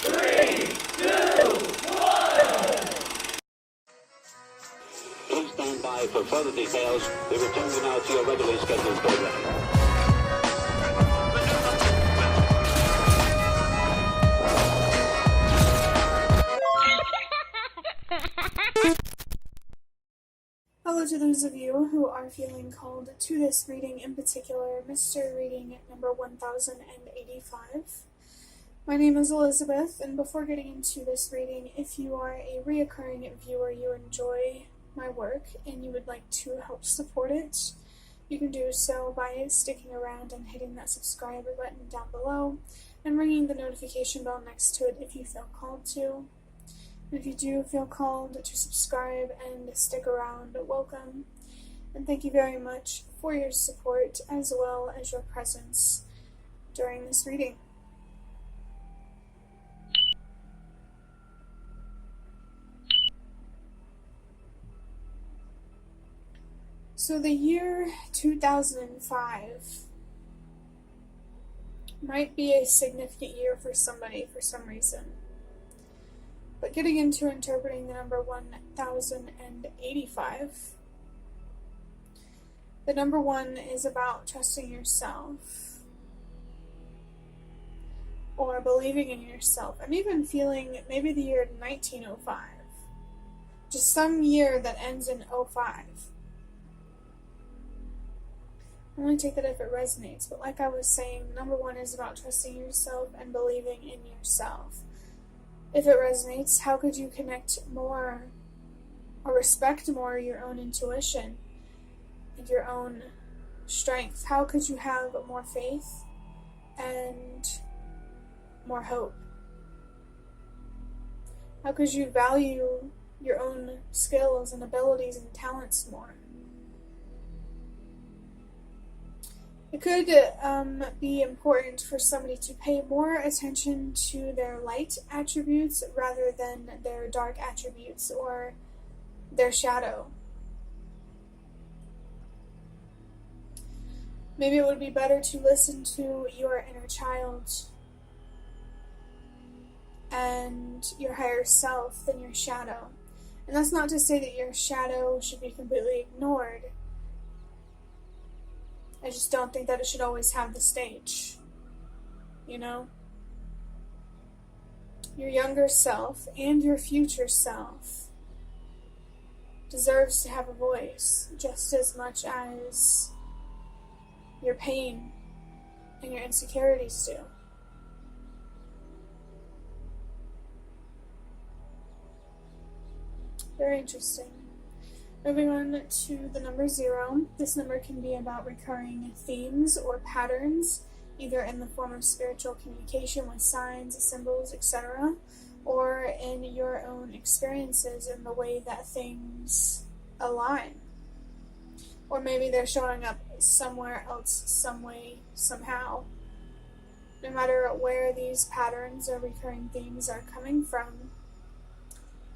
3, 2, 1. Please stand by for further details. We return you now to your regularly scheduled program. Hello to those of you who are feeling called to this reading, in particular, mystery reading number 1085. My name is Elizabeth, and before getting into this reading, if you are a reoccurring viewer, you enjoy my work, and you would like to help support it, you can do so by sticking around and hitting that subscribe button down below, and ringing the notification bell next to it if you feel called to. If you do feel called to subscribe and stick around, welcome. And thank you very much for your support as well as your presence during this reading. So the year 2005 might be a significant year for somebody for some reason. But getting into interpreting the number 1085, the number 1 is about trusting yourself or believing in yourself. I'm even feeling maybe the year 1905, just some year that ends in 05. Only take that if it resonates, but like I was saying, number 1 is about trusting yourself and believing in yourself. If it resonates, how could you connect more or respect more your own intuition and your own strength? How could you have more faith and more hope? How could you value your own skills and abilities and talents more? It could be important for somebody to pay more attention to their light attributes rather than their dark attributes or their shadow. Maybe it would be better to listen to your inner child and your higher self than your shadow. And that's not to say that your shadow should be completely ignored. I just don't think that it should always have the stage, you know? Your younger self and your future self deserves to have a voice just as much as your pain and your insecurities do. Very interesting. Moving on to the number 0, this number can be about recurring themes or patterns, either in the form of spiritual communication with signs, symbols, etc., or in your own experiences in the way that things align. Or maybe they're showing up somewhere else, some way, somehow. No matter where these patterns or recurring themes are coming from,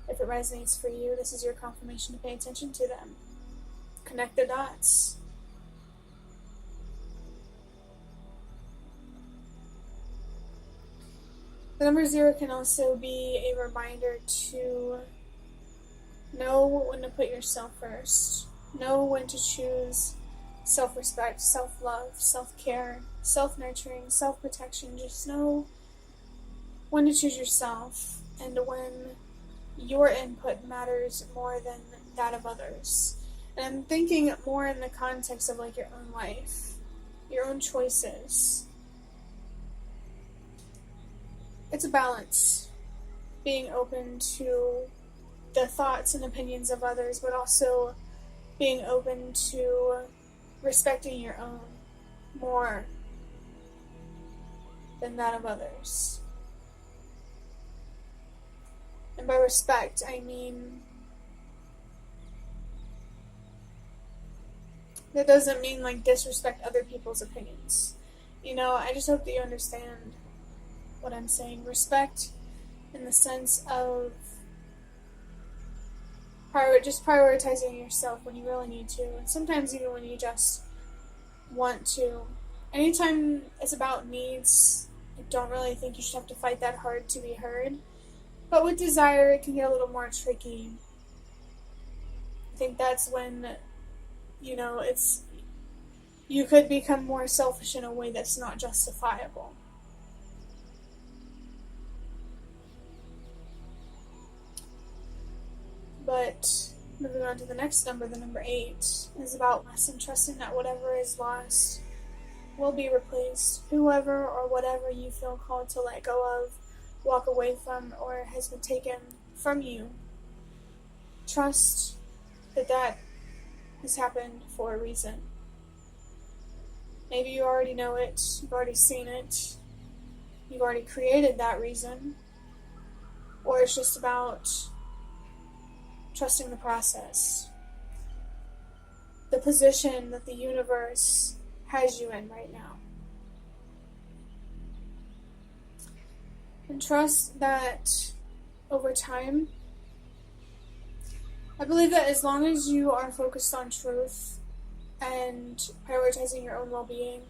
if it resonates for you, this is your confirmation to pay attention to them. Connect the dots. The number 0 can also be a reminder to know when to put yourself first. Know when to choose self-respect, self-love, self-care, self-nurturing, self-protection. Just know when to choose yourself and when your input matters more than that of others. And I'm thinking more in the context of like your own life, your own choices. It's a balance, being open to the thoughts and opinions of others, but also being open to respecting your own more than that of others. And by respect, I mean that doesn't mean like disrespect other people's opinions. You know, I just hope that you understand what I'm saying. Respect in the sense of just prioritizing yourself when you really need to, and sometimes even when you just want to. Anytime it's about needs I don't really think you should have to fight that hard to be heard. But with desire, it can get a little more tricky. I think that's when, you could become more selfish in a way that's not justifiable. But moving on to the next number, the number 8, is about less and trusting that whatever is lost will be replaced. Whoever or whatever you feel called to let go of, walk away from, or has been taken from you, trust that that has happened for a reason. Maybe you already know it, you've already seen it, you've already created that reason, or it's just about trusting the process, the position that the universe has you in right now. And trust that over time, I believe that as long as you are focused on truth and prioritizing your own well-being,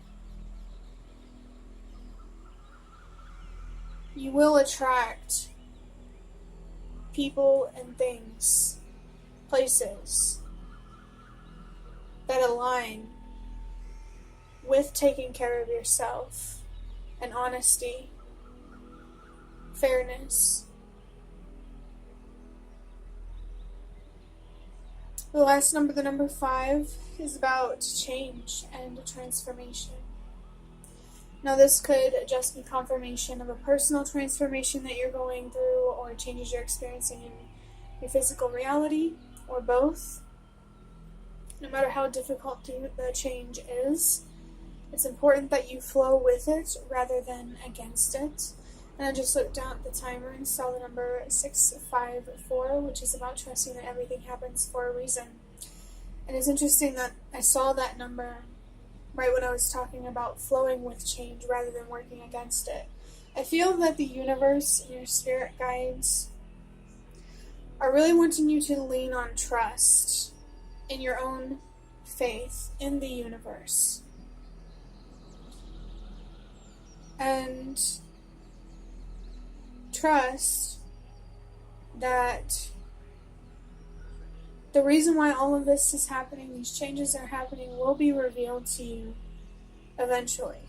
you will attract people and things, places that align with taking care of yourself and honesty, fairness. The last number, the number 5, is about change and transformation. Now this could just be confirmation of a personal transformation that you're going through, or changes you're experiencing in your physical reality, or both. No matter how difficult the change is, it's important that you flow with it rather than against it. And I just looked down at the timer and saw the number 654, which is about trusting that everything happens for a reason. And it's interesting that I saw that number right when I was talking about flowing with change rather than working against it. I feel that the universe and your spirit guides are really wanting you to lean on trust in your own faith in the universe. And trust that the reason why all of this is happening, these changes are happening, will be revealed to you eventually.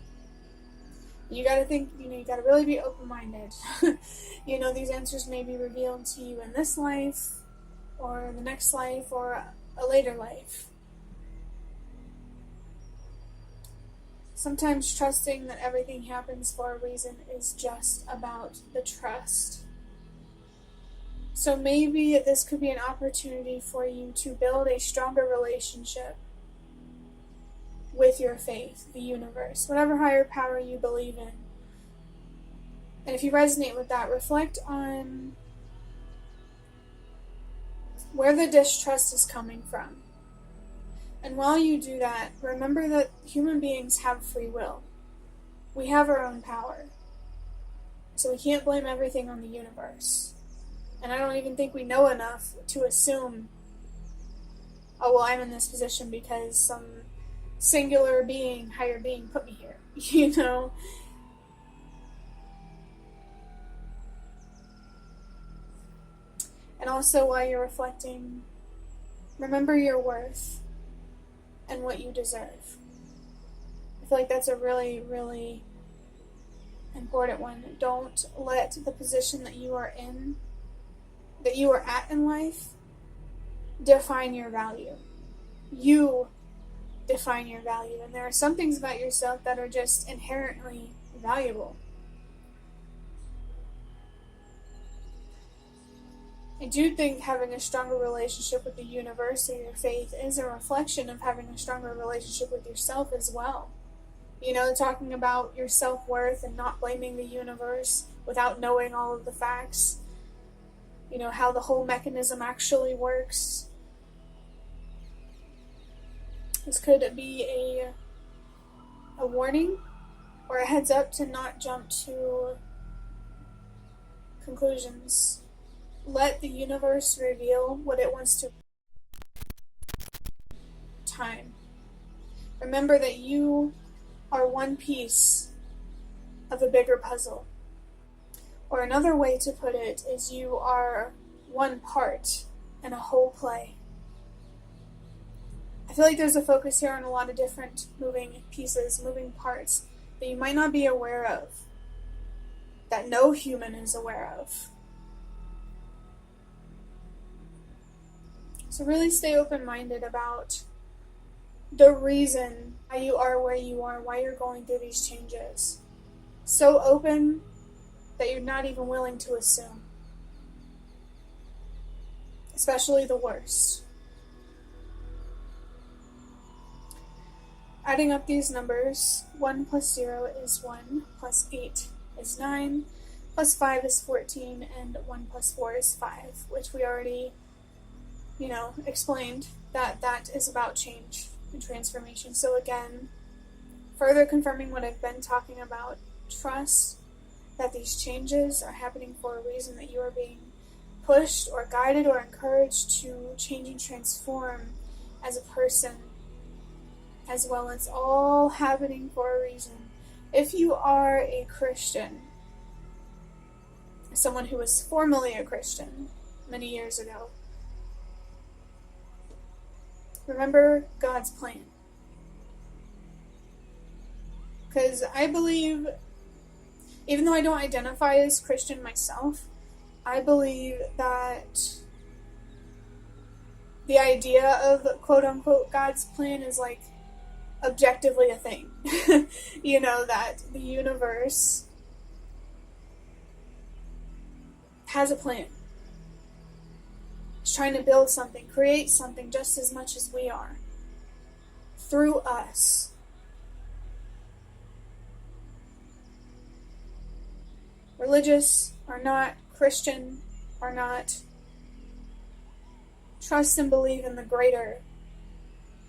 You gotta think, you gotta really be open-minded. These answers may be revealed to you in this life, or the next life, or a later life. Sometimes trusting that everything happens for a reason is just about the trust. So maybe this could be an opportunity for you to build a stronger relationship with your faith, the universe, whatever higher power you believe in. And if you resonate with that, reflect on where the distrust is coming from. And while you do that, remember that human beings have free will. We have our own power. So we can't blame everything on the universe. And I don't even think we know enough to assume, oh, well, I'm in this position because some singular being, higher being, put me here, And also, while you're reflecting, remember your worth and what you deserve. I feel like that's a really, really important one. Don't let the position that you are in, that you are at in life, define your value. You define your value, and there are some things about yourself that are just inherently valuable. I do think having a stronger relationship with the universe or your faith is a reflection of having a stronger relationship with yourself as well. Talking about your self-worth and not blaming the universe without knowing all of the facts. How the whole mechanism actually works. This could be a warning or a heads up to not jump to conclusions. Let the universe reveal what it wants to. Time. Remember that you are one piece of a bigger puzzle. Or another way to put it is you are one part in a whole play. I feel like there's a focus here on a lot of different moving pieces, moving parts that you might not be aware of, that no human is aware of. So really stay open-minded about the reason why you are where you are, why you're going through these changes. So open that you're not even willing to assume. Especially the worst. Adding up these numbers, 1 plus 0 is 1, plus 8 is 9, plus 5 is 14, and 1 plus 4 is 5, which we already, explained that is about change and transformation. So again, further confirming what I've been talking about, trust that these changes are happening for a reason, that you are being pushed or guided or encouraged to change and transform as a person as well. It's all happening for a reason. If you are a Christian, someone who was formerly a Christian many years ago, remember God's plan. Because I believe, even though I don't identify as Christian myself, I believe that the idea of quote-unquote God's plan is like objectively a thing. That the universe has a plan. It's trying to build something, create something just as much as we are, through us. Religious or not, Christian or not, trust and believe in the greater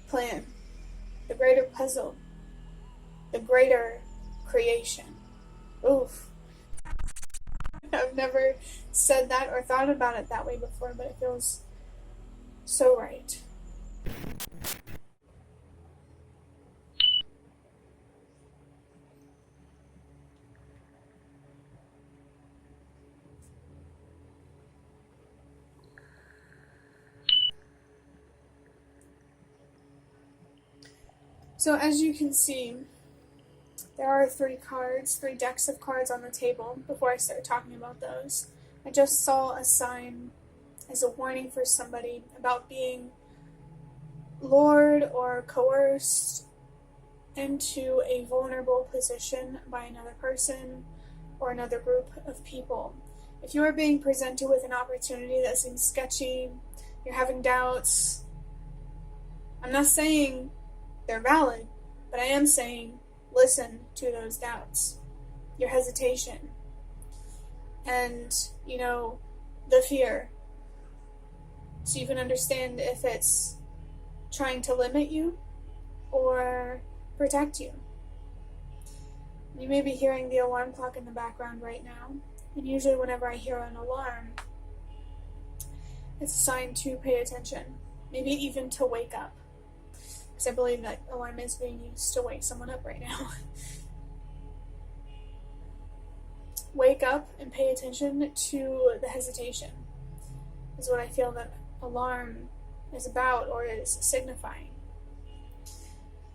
plan, the greater puzzle, the greater creation. Oof. I've never said that or thought about it that way before, but it feels so right. So as you can see, there are three decks of cards on the table. Before I start talking about those, I just saw a sign as a warning for somebody about being lured or coerced into a vulnerable position by another person or another group of people. If you are being presented with an opportunity that seems sketchy, you're having doubts, I'm not saying they're valid, but I am saying listen to those doubts, your hesitation, and, the fear. So you can understand if it's trying to limit you or protect you. You may be hearing the alarm clock in the background right now, and usually whenever I hear an alarm, it's a sign to pay attention, maybe even to wake up. Because I believe that alarm is being used to wake someone up right now. Wake up and pay attention to the hesitation, is what I feel that alarm is about or is signifying.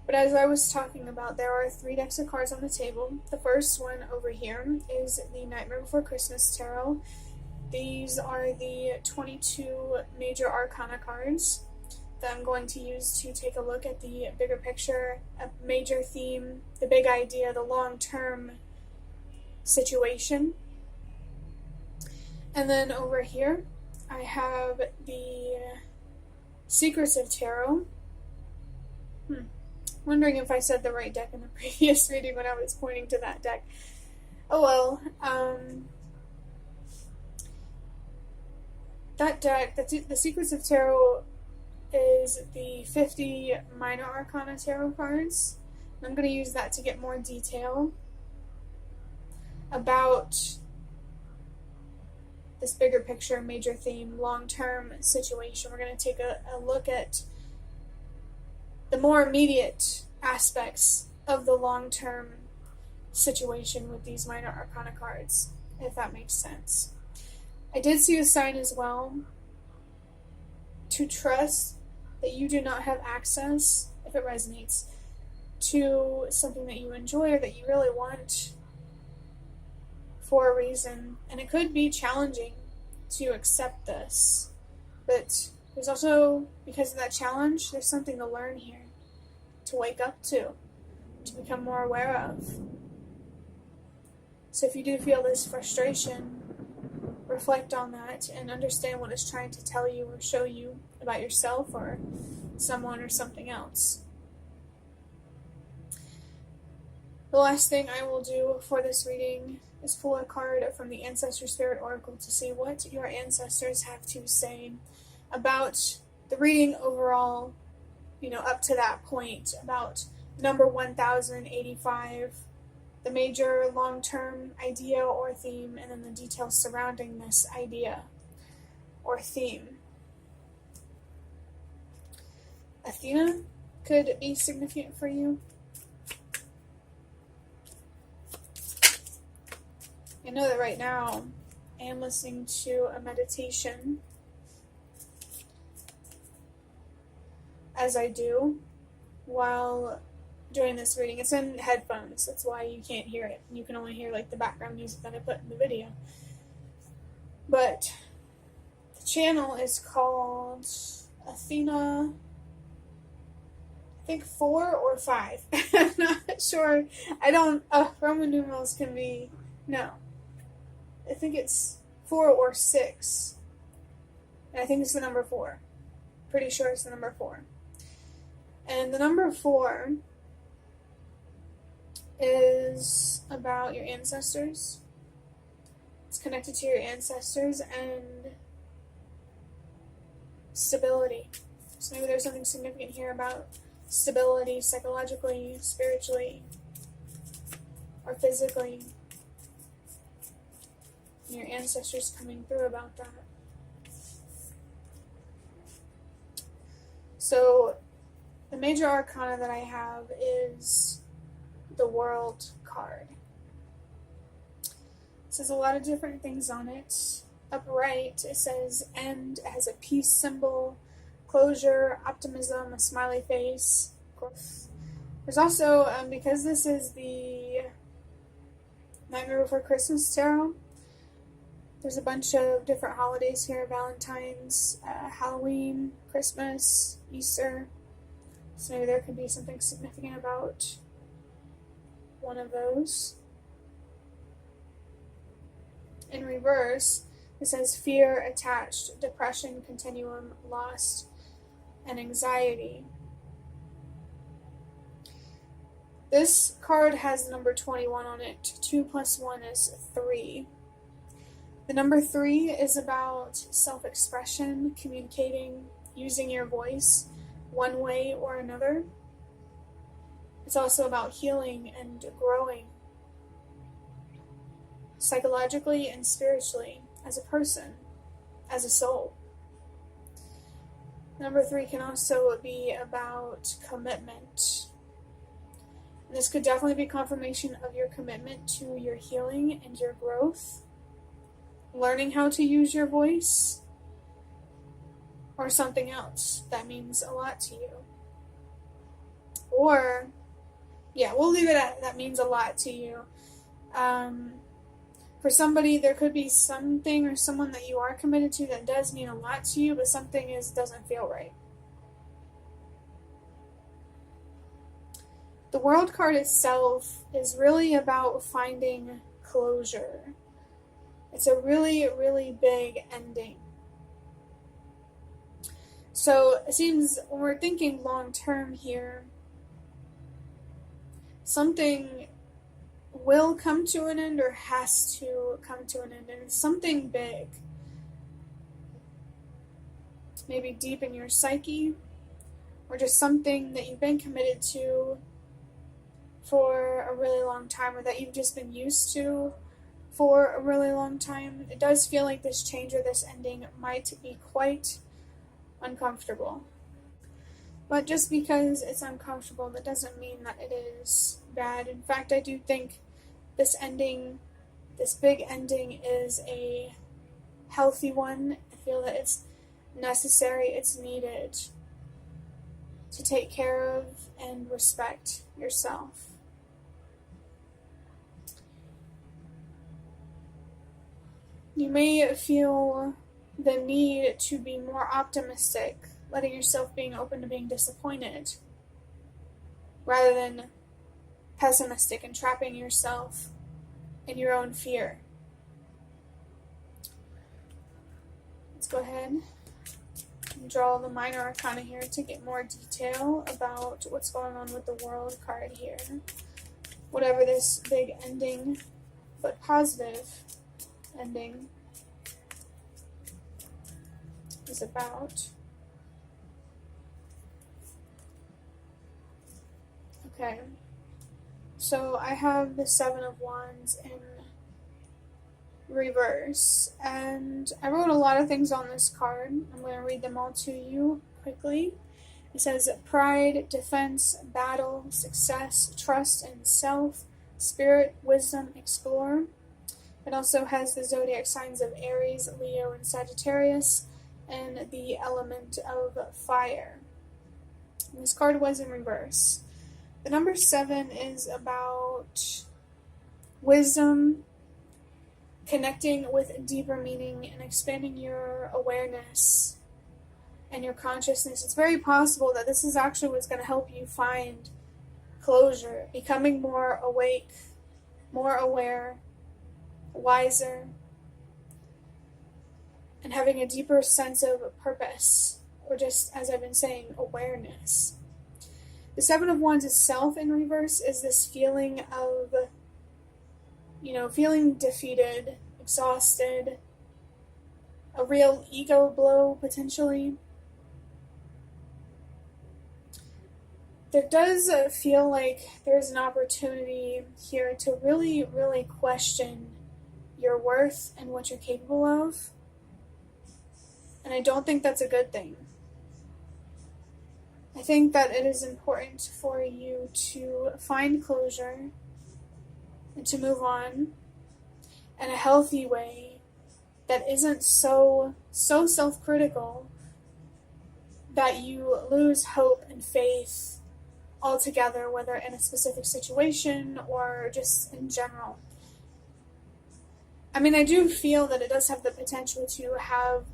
But as I was talking about, there are three decks of cards on the table. The first one over here is the Nightmare Before Christmas Tarot. These are the 22 major arcana cards that I'm going to use to take a look at the bigger picture, a major theme, the big idea, the long-term situation. And then over here, I have the Secrets of Tarot. Wondering if I said the right deck in the previous reading when I was pointing to that deck. Oh well. That deck, the Secrets of Tarot, is the 50 minor arcana tarot cards. And I'm going to use that to get more detail about this bigger picture, major theme, long-term situation. We're going to take a look at the more immediate aspects of the long-term situation with these minor arcana cards, if that makes sense. I did see a sign as well to trust that you do not have access, if it resonates, to something that you enjoy or that you really want for a reason. And it could be challenging to accept this, but there's also, because of that challenge, there's something to learn here, to wake up to become more aware of. So if you do feel this frustration, reflect on that and understand what it's trying to tell you or show you about yourself or someone or something else. The last thing I will do for this reading is pull a card from the Ancestor Spirit Oracle to see what your ancestors have to say about the reading overall, up to that point, about number 1085, the major long-term idea or theme, and then the details surrounding this idea or theme. Athena could be significant for you. I know that right now I am listening to a meditation as I do while doing this reading. It's in headphones, that's why you can't hear it. You can only hear the background music that I put in the video. But the channel is called Athena, I think 4 or 5. I'm not sure. Roman numerals can be, no. I think it's 4 or 6. And I think it's the number 4. Pretty sure it's the number 4. And the number 4 is about your ancestors. It's connected to your ancestors and stability. So maybe there's something significant here about stability psychologically, spiritually, or physically. And your ancestors coming through about that. So the major arcana that I have is the World card. It says a lot of different things on it. Upright, it says end, it has a peace symbol, closure, optimism, a smiley face, growth. There's also, because this is the Nightmare Before Christmas tarot, there's a bunch of different holidays here: Valentine's, Halloween, Christmas, Easter. So maybe there could be something significant about one of those. In reverse, it says fear, attached, depression, continuum, lost, and anxiety. This card has the number 21 on it. 2 plus 1 is 3. The number 3 is about self-expression, communicating, using your voice one way or another. It's also about healing and growing psychologically and spiritually as a person, as a soul. Number 3 can also be about commitment. And this could definitely be confirmation of your commitment to your healing and your growth. Learning how to use your voice, or something else that means a lot to you. Or, we'll leave it at that means a lot to you. For somebody, there could be something or someone that you are committed to that does mean a lot to you, but something doesn't feel right. The World card itself is really about finding closure. It's a really, really big ending. So it seems when we're thinking long term here, something will come to an end or has to come to an end, and it's something big. Maybe deep in your psyche, or just something that you've been committed to for a really long time, or that you've just been used to for a really long time. It does feel like this change or this ending might be quite uncomfortable. But just because it's uncomfortable, that doesn't mean that it is bad. In fact, I do think this ending, this big ending, is a healthy one. I feel that it's necessary, it's needed to take care of and respect yourself. You may feel the need to be more optimistic, letting yourself being open to being disappointed, rather than pessimistic and trapping yourself in your own fear. Let's go ahead and draw the minor arcana here to get more detail about what's going on with the World card here. Whatever this big ending, but positive ending, is about. Okay, so I have the Seven of Wands in reverse, and I wrote a lot of things on this card. I'm going to read them all to you quickly. It says pride, defense, battle, success, trust in self, spirit, wisdom, explore. It also has the zodiac signs of Aries, Leo, and Sagittarius, and the element of fire. And this card was in reverse. The number 7 is about wisdom, connecting with deeper meaning, and expanding your awareness and your consciousness. It's very possible that this is actually what's going to help you find closure, becoming more awake, more aware, wiser, and having a deeper sense of purpose, or just, as I've been saying, awareness. The Seven of Wands itself in reverse is this feeling of, feeling defeated, exhausted, a real ego blow, potentially. There does feel like there's an opportunity here to really, really question your worth and what you're capable of. And I don't think that's a good thing. I think that it is important for you to find closure and to move on in a healthy way that isn't so self-critical that you lose hope and faith altogether, whether in a specific situation or just in general. I mean, I do feel that it does have the potential to have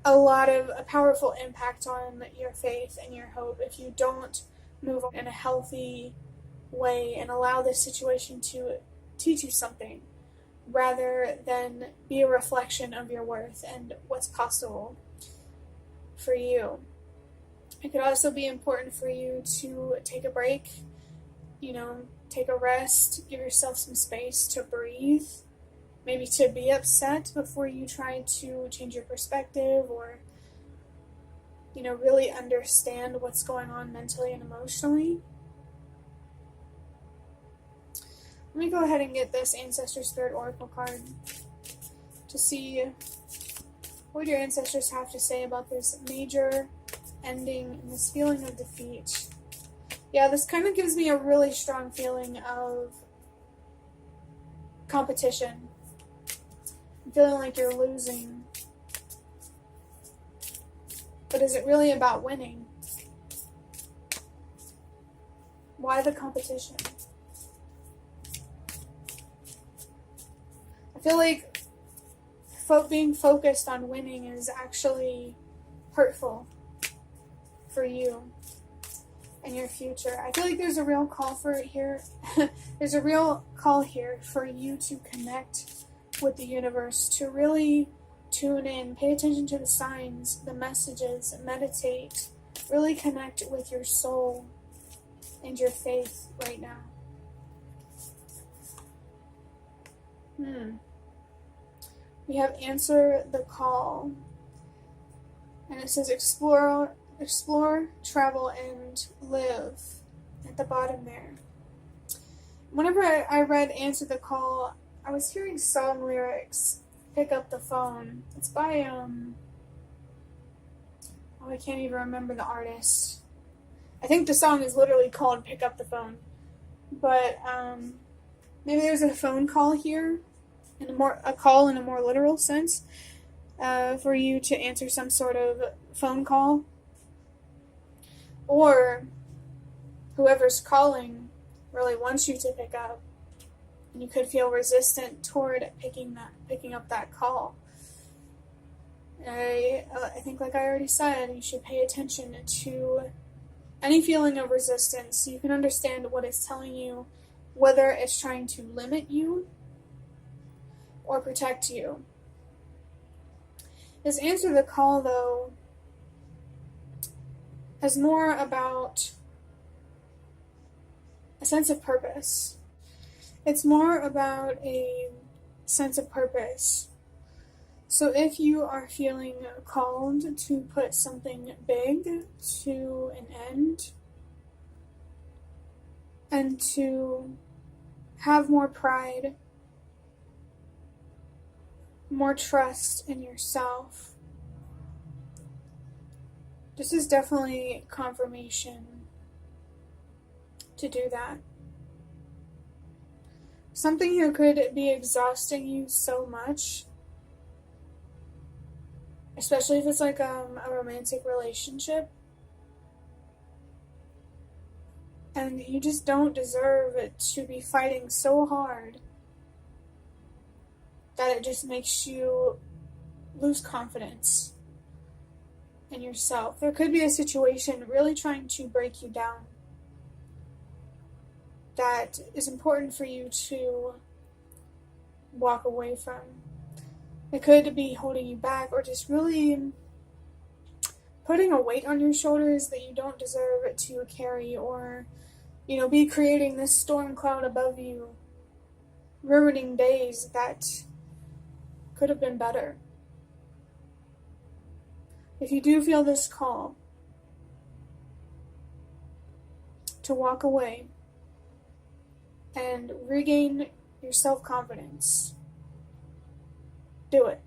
a powerful impact on your faith and your hope if you don't move on in a healthy way and allow this situation to teach you something rather than be a reflection of your worth and what's possible for you. It could also be important for you to take a break, take a rest, give yourself some space to breathe, maybe to be upset before you try to change your perspective or, really understand what's going on mentally and emotionally. Let me go ahead and get this Ancestor Spirit Oracle card to see what your ancestors have to say about this major ending and this feeling of defeat. Yeah, this kind of gives me a really strong feeling of competition. I'm feeling like you're losing. But is it really about winning? Why the competition? I feel like being focused on winning is actually hurtful for you and your future. I feel like there's a real call for it here. There's a real call here for you to connect with the universe, to really tune in, pay attention to the signs, the messages, meditate, really connect with your soul and your faith right now. We have answer the call, and it says explore, travel, and live at the bottom there. Whenever I read answer the call, I was hearing song lyrics. Pick up the phone. It's by I can't even remember the artist. I think the song is literally called Pick Up the Phone. But Maybe there's a phone call here, a call in a more literal sense, for you to answer some sort of phone call. Or whoever's calling really wants you to pick up, and you could feel resistant toward picking up that call. I think, like I already said, you should pay attention to any feeling of resistance so you can understand what it's telling you, whether it's trying to limit you or protect you. This answer the call, though, is more about a sense of purpose. It's more about a sense of purpose. So if you are feeling called to put something big to an end and to have more pride, more trust in yourself, this is definitely confirmation to do that. Something here could be exhausting you so much, especially if it's like a romantic relationship, and you just don't deserve it to be fighting so hard that it just makes you lose confidence in yourself. There could be a situation really trying to break you down that is important for you to walk away from. It could be holding you back, or just really putting a weight on your shoulders that you don't deserve to carry, or, be creating this storm cloud above you, ruining days that could have been better. If you do feel this call to walk away and regain your self-confidence, do it.